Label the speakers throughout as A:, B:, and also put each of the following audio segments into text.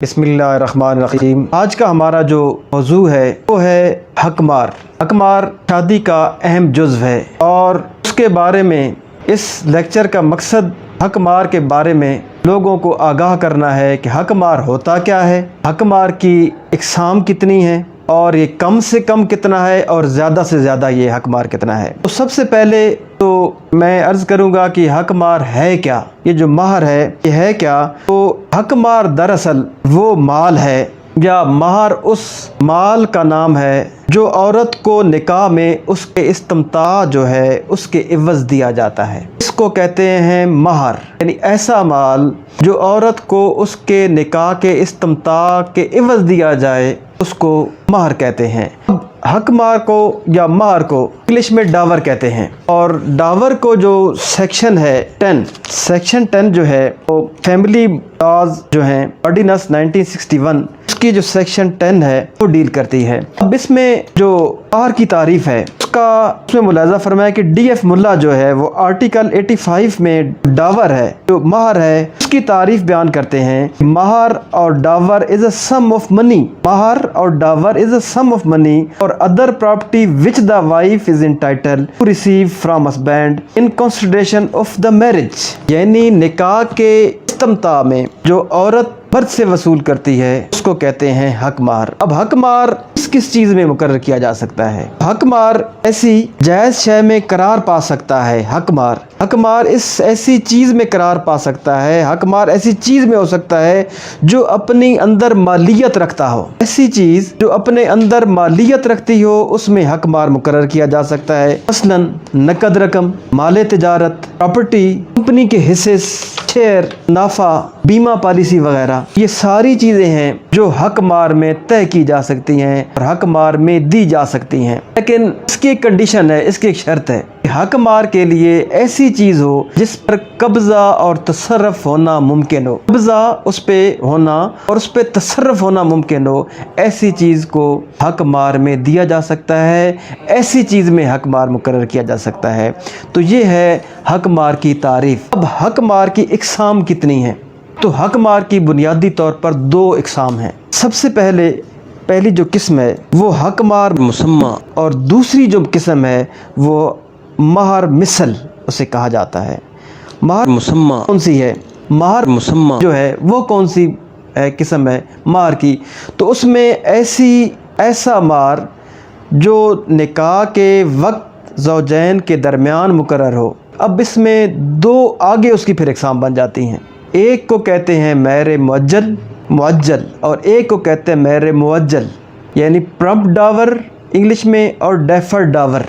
A: बिस्मिल्लाहिर्रहमानिर्रहीम। आज का हमारा जो मौजू है वो है हकमार। हकमार शादी का अहम जुज़्व है और उसके बारे में इस लेक्चर का मकसद हकमार के बारे में लोगों को आगाह करना है कि हकमार होता क्या है, हकमार की इक़साम कितनी है और ये कम से कम कितना है और ज़्यादा से ज़्यादा ये हकमार कितना है। तो सबसे पहले तो मैं अर्ज़ करूँगा कि हकमार है क्या, ये जो महर है ये है क्या। तो हकमार दरअसल वो माल है या महर उस माल का नाम है जो औरत को निकाह में उसके इस्तिमता जो है उसके इवज़ दिया जाता है। इसको कहते हैं महर, यानी ऐसा माल जो औरत को उसके निकाह के इस्तिमता के इवज़ दिया जाए उसको महर कहते हैं। अब हकमार को या महर को इंग्लिश में डावर कहते हैं और डावर को जो सेक्शन है 10, सेक्शन 10 जो है वो फैमिली लॉज जो हैं ऑर्डिनेंस 1961 उसकी जो सेक्शन 10 है वो डील करती है। अब इसमें जो महर की तारीफ़ है उसमें मुलाज़ा फरमाया कि DF मुल्ला जो है वो आर्टिकल 85 में डावर है जो महर है उसकी तारीफ़ बयान करते हैं। महर और dower is a sum of money, महर और dower is a sum of money और other property which the wife is entitled to receive from husband in consideration of the marriage, यानी निकाह के इस्तिमता में जो औरत मर्द से वसूल करती है उसको कहते हैं हकमार। अब हकमार किस चीज़ में मुकर्रर किया जा सकता है? हकमार ऐसी जायज़ शय में करार पा सकता है। हकमार इस ऐसी चीज़ में करार पा सकता है, हकमार ऐसी चीज़ में हो सकता है जो अपनी अंदर मालियत रखता हो। ऐसी चीज़ जो अपने अंदर मालियत रखती हो उसमें हकमार मुकर्रर किया जा सकता है। मसलन नकद रकम, माले तिजारत, प्रॉपर्टी, कंपनी के हिस्से, शेयर, नाफा, बीमा पॉलिसी वगैरह, ये सारी चीज़ें हैं जो हकमार में तय की जा सकती हैं और हकमार में दी जा सकती हैं। लेकिन इसकी एक कंडीशन है, इसकी एक शर्त है कि हकमार के लिए ऐसी चीज़ हो जिस पर कब्ज़ा और तसर्रुफ होना मुमकिन हो। कब्ज़ा उस पर होना और उस पर तसर्रुफ होना मुमकिन हो, ऐसी चीज़ को हकमार में दिया जा सकता है, ऐसी चीज़ में हकमार मुकर्रर किया जा सकता है। तो ये है हकमार की तारीफ़। अब हकमार की इक़साम कितनी है? तो हकमार की बुनियादी तौर पर 2 इक़साम हैं। सबसे पहली जो किस्म है वो हकमार मुसम्मा और दूसरी जो किस्म है वो महर मिसल उसे कहा जाता है। महर मुसम्मा कौन सी है? महर मुसम्मा जो है वो कौन सी किस्म है महर की? तो उसमें ऐसा महर जो निकाह के वक्त ज़ौजैन के दरमियान मुकर्रर हो। अब इसमें 2 आगे उसकी फिर इक़साम बन जाती हैं। एक को कहते हैं महर मुअज्जल और एक को कहते हैं महर मुअज्जल, यानी प्रॉम्प्ट डावर इंग्लिश में और डेफर्ड डावर।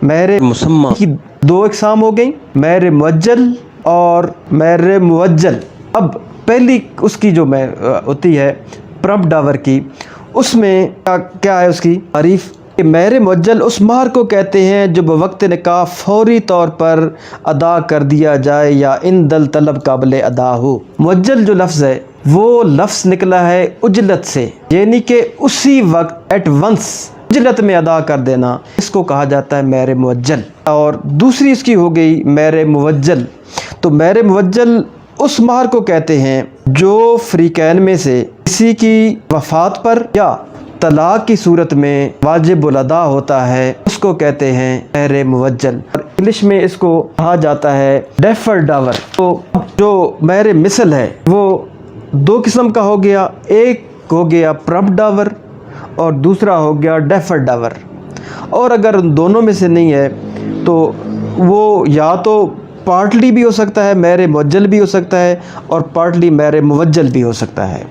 A: महर मुसम्मा की 2 इक़साम हो गई, महर मुअज्जल और महर मुअज्जल। अब पहली उसकी जो होती है प्रॉम्प्ट डावर की, उसमें क्या है उसकी तारीफ़? महर मुअज्जल उस महर को कहते हैं जो बवक्त निकाह फौरी तौर पर अदा कर दिया जाए या इन दल तलब काबिल अदा हो। मुअज्जल जो लफ्ज़ है वो लफ्ज़ निकला है उजलत से, यानी कि उसी वक्त एट वंस उजलत में अदा कर देना, इसको कहा जाता है महर मुअज्जल। और दूसरी इसकी हो गई महर मुवज्जल। तो महर मुवज्जल उस महर को कहते हैं जो फ़रीक़ैन में से किसी की वफ़ात पर या तलाक की सूरत में वाजिबुल अदा होता है, उसको कहते हैं महर मुवज्जल और इंग्लिश में इसको कहा जाता है डेफर्ड डावर। तो जो महर मिसल है वो 2 किस्म का हो गया, एक हो गया प्रॉम्प्ट डावर और दूसरा हो गया डेफर्ड डावर। और अगर उन दोनों में से नहीं है तो वो या तो पार्टली भी हो सकता है, महर मुअज्जल भी हो सकता है और पार्टली महर मुवज्जल भी हो सकता है।